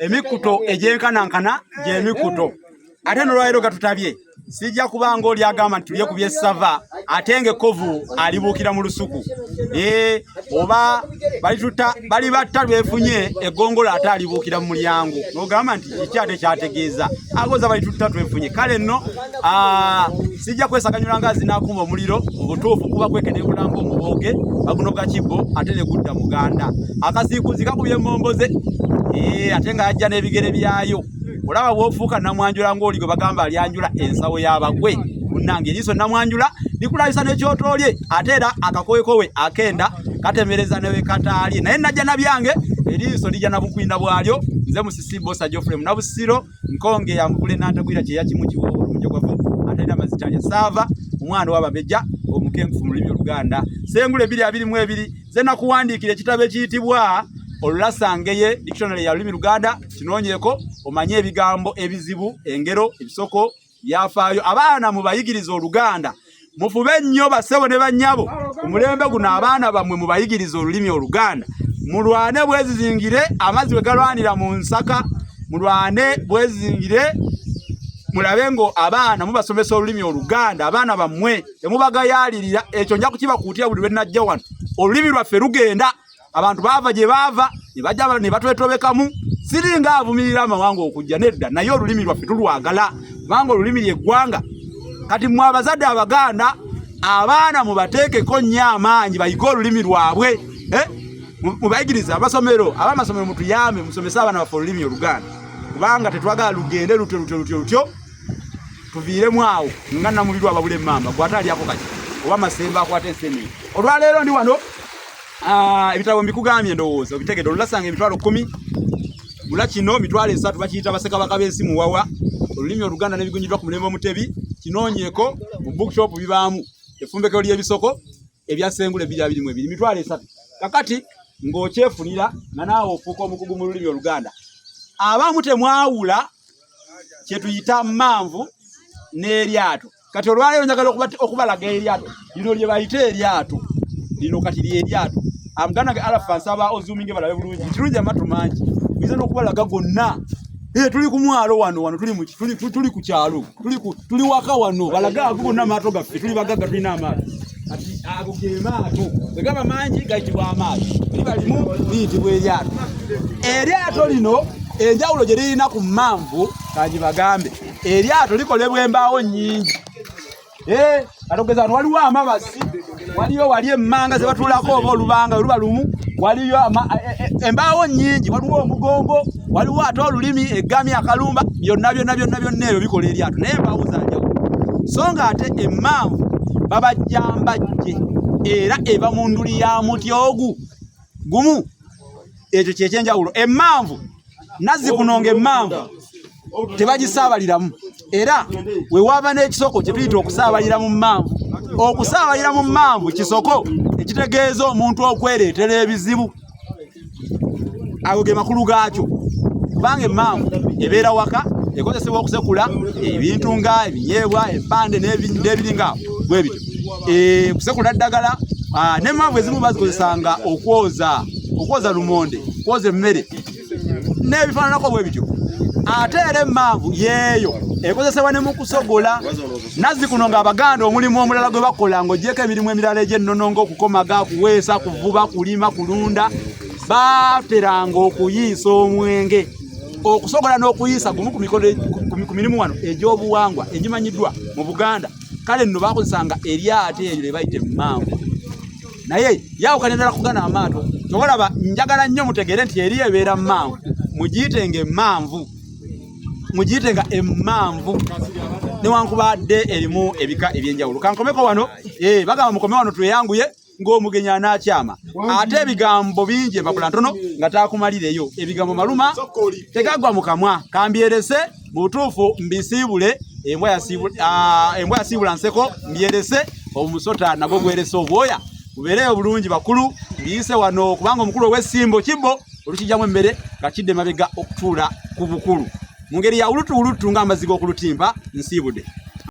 emikuto ejenkanankana je emikuto ate nolwairo gatutabye sijja kubanga oli agamba nti tuliye kubye sava atenge kovu alibuukira mu lusuku oba bali batta twefunye egongola ate alibuukira mu mulyango nogamba nti kikyate kyategeeza agoza bali tutta twefunye kale nno sijja kwesaganyula nga zinakumba omuliro obutuufu kuba kwekene kulango omuboge bagunoga kibbo ate ne gudda muganda akasiikuzi kakubye momboze ate nga ajja n'ebigere byayo olaba bwofuuka namwanjula ng'oli gwe bagamba alyanjula ensawo y'abagwe munnange eriiso namwanjula likulayisa n'ekyotolye ate era akakowekowe akenda katemereza newe kataalye naye najja nabyange eriiso lijja na bukwinda bwalyo nze musisi bosa Geoffrey Munabusiro nkonge ya mukule n'antagwira kyeya kimu kiwoolo omujogwavu ate era mazitanya saava omwana w'ababejja omukenkufu mu lulimi Oluganda Sengule 222 ze nakuwandiikira ekitabo ekiyitibwa Olulasangeye dictionary ya lulimi Luganda kinonyeko omanye ebigambo ebizibu engero ebisoko byafaayo abaana mu bayigiriza Oluganda mufube nnyo basebo ne bannyabo umulembe guno abaana bamwe mu bayigiriza olulimi Oluganda mulwane bwezizingire amazzi we galwanira mu nsaka mulwane bwezizingire mulabe ngo abaana mubasomesa olulimi Oluganda abaana bamwe temubagayalirira ekyo nja kukiba kuutira buli lwenajja wano olulimi lwaffe lugenda abantu bava gye bava ne bajja ne batwetobekamu siringa avumirira amawanga okujja nedda naye olulimi lwaffe tulwagala kubanga olulimi lyeggwanga kati mwe abazadde Abaganda abaana mubateekeko nnyo amaanyi bayiga olulimi lwabwe mubayigiriza abasomero abamasomero mutuyambe musomesa abaana baffe olulimi Oluganda kubanga tetwagala lugende lutyo tuviiremu awo nga namulirwa ababule mamba gwataliako kati oba masemba akwata ensenene olwaleero ndi wano ebitabo mbikugambye ndowooza obitegedde Olulasangeye emitwalo 10 bula kino mitwalo 3 bakiyita Bassekabaka b'ensimu wawa olulimi Oluganda n'ebigunjidwa ku mulembe Omutebi kinonyeko mu bookshop bibaamu efumbekero ly'ebisoko ebya Sengule 222 mitwalo 3 kakati ng'okyefunira nga naawe ofuuka omukugu mu lulimi Oluganda abamu temwawula kye tuyita manvu n'eryato kati olwaleero njagala okubalaga eryato lino lye bayita eryato lino kati lyeryato amuganda ge alafansa aba ozuminge balabe bulungi kirungi amatu mangi biza n'okubalaga gonna tuli ku mwalo wano tuli ku kyalo tuli waka wano balaga ago gonna amaato gaffe tuli bagagga tulina amaato kati ago ge maato gaba mangi gayitibwa amaato balimu liyitibwa eryato eryato lino enjawulo gye lirina ku manvu kanji bagambe eryato likolebwa embaawo nnyingi atogeza wano waliwo amabasi waliyo wali emmanga ze batulako oba olubanga oluba lumu waliyo embaawo nnyingi waliwo omugongo waliwo ate olulimi eggami akalumba byonna ebyo bikola eryato naye embaawo zanjawulo so nga ate emmanvu babajjambajje era eva mu nduli ya muti ogu gumu ekyo kyekyenjawulo emmanvu Nazikunonga emmanvu tebagisaabaliramu era we waba n'ekisoko kye tuyita okusaabalira mu mmanvu okusaabalira mu mmanvu kisoko ekitegeeza omuntu okwereetera ebizibu ago ge makulu gaakyo kubanga emmanvu ebeera waka ekozesebwa okusekula ebintu nga ebinyeebwa empande n'ebiringa bwe bityo kusekula ddagala n'emmanvu ezimu bazikozesanga okwoza lumonde okwoza emmere n'ebifaananako bwe bityo ate era emmanvu yeeyo ekozesebwa ne mu kusogola Nazikunonga Abaganda omulimu omulala gwe bakola ng'ogyeko emirimu emirala egy'ennono ng'okukomaga kuweesa kuvuba kulima kulunda bateranga okuyiisa omwenge okusogola n'okuyiisa gumu ku mirimu wano egy'obuwangwa egimanyiddwa mu Buganda kale nno bakozesanga eryato eryo lye bayita emmanvu naye yawukana ddala kugana amaato tobalaba njagala nnyo mutegere nti eri ebeera mmanvu mugiyitenga emmanvu mugiyitenga emmanvu newankubadde erimu ebika ebyenjawulo kankomeko wano bagamba mukome wano tweyanguye ng'omugenyi anaakyama ate ebigambo bingi empapula ntono nga taakumalireyo ebigambo maluma tegagwa mu kamwa kambyerese mu butuufu mbisiibule embwa yasiibula nseko mbyerese omusota nagwo gwerese obwoya bubeereyo bulungi bakulu mbiyise wano kubanga omukulu ow'essimbo kibbo olukijjamu emmere nga kidde mabega okutuula ku bukulu mu ngeri ya ulutu ng'amazzi g'okulutimba nsiibudde